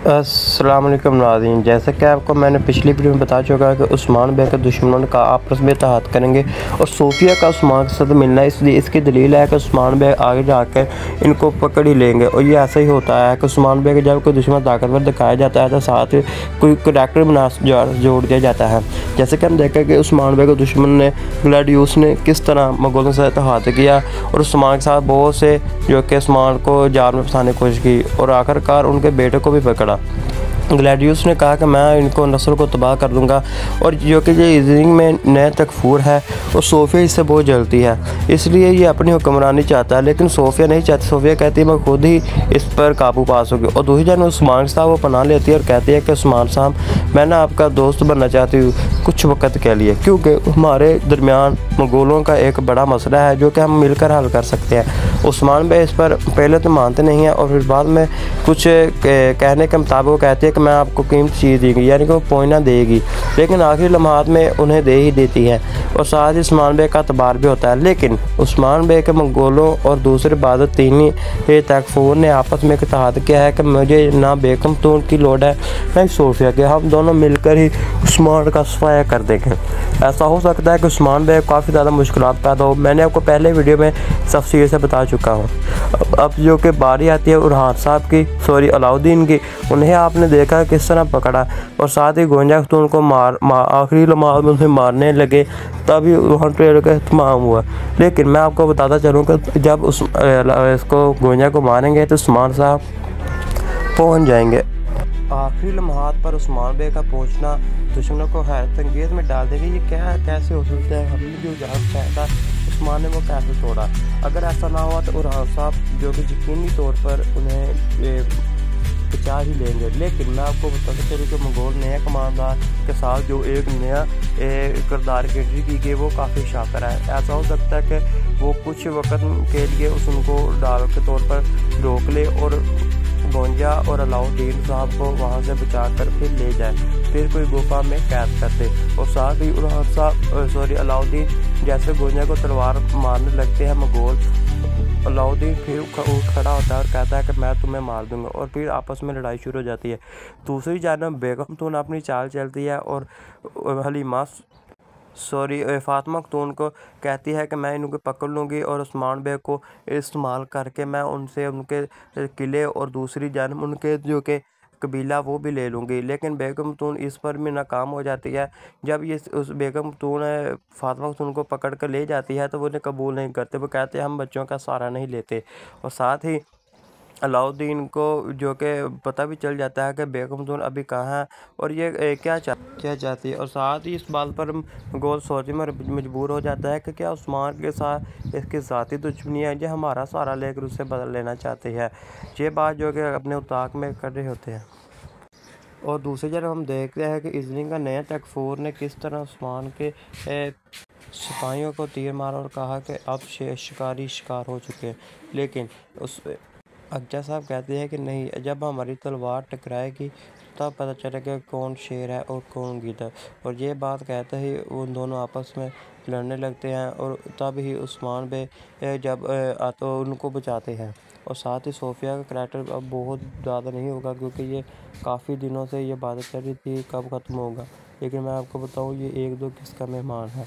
अस्सलाम वालेकुम नाज़रीन, जैसा कि आपको मैंने पिछली वीडियो में बता चुका है कि उस्मान बे के दुश्मनों का आपस में इत्तेहाद करेंगे और सोफिया का उस्मान के साथ मिलना, इसलिए इसकी दलील है कि उस्मान बे आगे जाकर इनको पकड़ ही लेंगे। और ये ऐसा ही होता है कि उस्मान बे के जब कोई दुश्मन ताकतवर दिखाया जाता है तो साथ कोई करैक्टर बना जोड़ दिया जाता है। जैसे कि हम देखें कि उस्मान बे के दुश्मन ने ग्लैडियोस ने किस तरह मुगलों से इत्तेहाद किया और उस्मान के साथ बहुत से जो कि उस्मान को जाल में फंसाने की कोशिश की और आखिरकार उनके बेटे को भी पकड़ा। ग्लैडियोस ने कहा कि मैं इनको नस्ल को तबाह कर दूंगा और जो कि ये इज़निंग में नए तकफूर है और सोफिया इससे बहुत जलती है, इसलिए ये अपनी हुक्मरानी चाहता है। लेकिन सोफिया नहीं चाहती, सोफिया कहती है मैं खुद ही इस पर काबू पा सकूँ। और दूसरी जानब उस्मान साहब वो पनाह लेती है और कहती है कि उस्मान साहब मैं ना आपका दोस्त बनना चाहती हूँ कुछ वक्त के लिए, क्योंकि हमारे दरमियान मंगोलों का एक बड़ा मसला है जो कि हम मिलकर हल कर सकते हैं। उस्मान भाई इस पर पहले तो मानते नहीं हैं और फिर बाद में कुछ कहने के मुताबिक वो कहती है कि मैं आपको कीमती चीज़ देगी, यानी कि वो पोइना देगी, लेकिन आखिरी लम्हात में उन्हें दे ही देती है। और साथ ही उस्मान बे का तबार भी होता है। लेकिन उस्मान बे के मंगोलों और दूसरे बाद तीनी तकफूर ने आपस में इत्तेहाद किया है कि मुझे ना बेगम तून की लोड़ है ना ही सोफिया के, हम दोनों मिलकर ही उस्मान का सफाया कर देंगे। ऐसा हो सकता है कि उस्मान बे काफ़ी ज़्यादा मुश्किलात पैदा हो। मैंने आपको पहले वीडियो में तफसील से बता चुका हूँ। अब जो कि बारी आती है उरहान साहब की, सॉरी अलाउद्दीन की, उन्हें आपने देखा किस तरह पकड़ा और साथ ही गोंजा खतून को आखिरी लम्हात में उन्हें मारने लगे, तभी वहाँ ट्रेल का इत्माम हुआ। लेकिन मैं आपको बताता चलूँ कि जब इसको गोंजा को मारेंगे तो उस्मान साहब पहुँच जाएंगे। आखिरी लम्हात पर उस्मान बे का पहुँचना दुश्मनों को हैरत अंगेज में डाल देगा। ये क्या कैसे हो सकता है, हमने जो जान चाहा था उस्मान ने वो कैसे तोड़ा। अगर ऐसा ना हुआ तो उरहान साहब जो कि यकीनी तौर पर उन्हें बचा ही लेंगे। लेकिन मैं आपको बताता चलूँ कि मंगोल नया कमांडर के साथ जो एक नया किरदार की एंट्री की गई वो काफ़ी शानदार है। ऐसा हो सकता है कि वो कुछ वक्त के लिए उनको डाल के तौर पर रोक ले और गोंजा और अलाउद्दीन साहब को वहाँ से बचा कर फिर ले जाए, फिर कोई गुफा में कैद करते। और साथ ही उरहान साहब सॉरी अलाउद्दीन जैसे गोंजा को तलवार मारने लगते हैं मंगोल, अलाउद्दीन फिर खड़ा होता है और कहता है कि मैं तुम्हें मार दूंगा और फिर आपस में लड़ाई शुरू हो जाती है। दूसरी जानब बेगम तून अपनी चाल चलती है और हलीमा फातिमा खतून को कहती है कि मैं इनको पकड़ लूँगी और उस्मान बे को इस्तेमाल करके मैं उनसे उनके किले और दूसरी जानब उनके जो कि कबीला वो भी ले लूँगी। लेकिन बेगम खतून इस पर भी नाकाम हो जाती है। जब ये उस बेगम खतून फातिमा खतून को पकड़ कर ले जाती है तो वो उन्हें कबूल नहीं करते, वो कहते हैं हम बच्चों का सहारा नहीं लेते। और साथ ही अलाउद्दीन को जो कि पता भी चल जाता है कि बेगम खतून अभी कहाँ है और ये क्या चाहती है। और साथ ही इस बात पर गोल सोचने में मजबूर हो जाता है कि क्या उस्मान के साथ इसकी ज़ाती दुश्मनी है, ये हमारा सहारा लेकर उससे बदल लेना चाहती है। ये बात जो कि अपने उताक में कर रहे होते हैं। और दूसरी तरफ हम देखते हैं कि इज़निंग का नया तकफूर ने किस तरह उस्मान के सिपाहियों को तीर मारा और कहा कि अब शिकारी शिकार हो चुके हैं। लेकिन उस अज्जा साहब कहते हैं कि नहीं, जब हमारी तलवार टकराएगी तब पता चलेगा कौन शेर है और कौन गीदड़। और ये बात कहते ही वो दोनों आपस में लड़ने लगते हैं और तब ही उस्मान बे जब तो उनको बचाते हैं। और साथ ही सोफिया का करैक्टर अब बहुत ज़्यादा नहीं होगा क्योंकि ये काफ़ी दिनों से ये बातें चल रही थी कब ख़त्म होगा। लेकिन मैं आपको बताऊँ ये 1-2 किस्त का मेहमान है।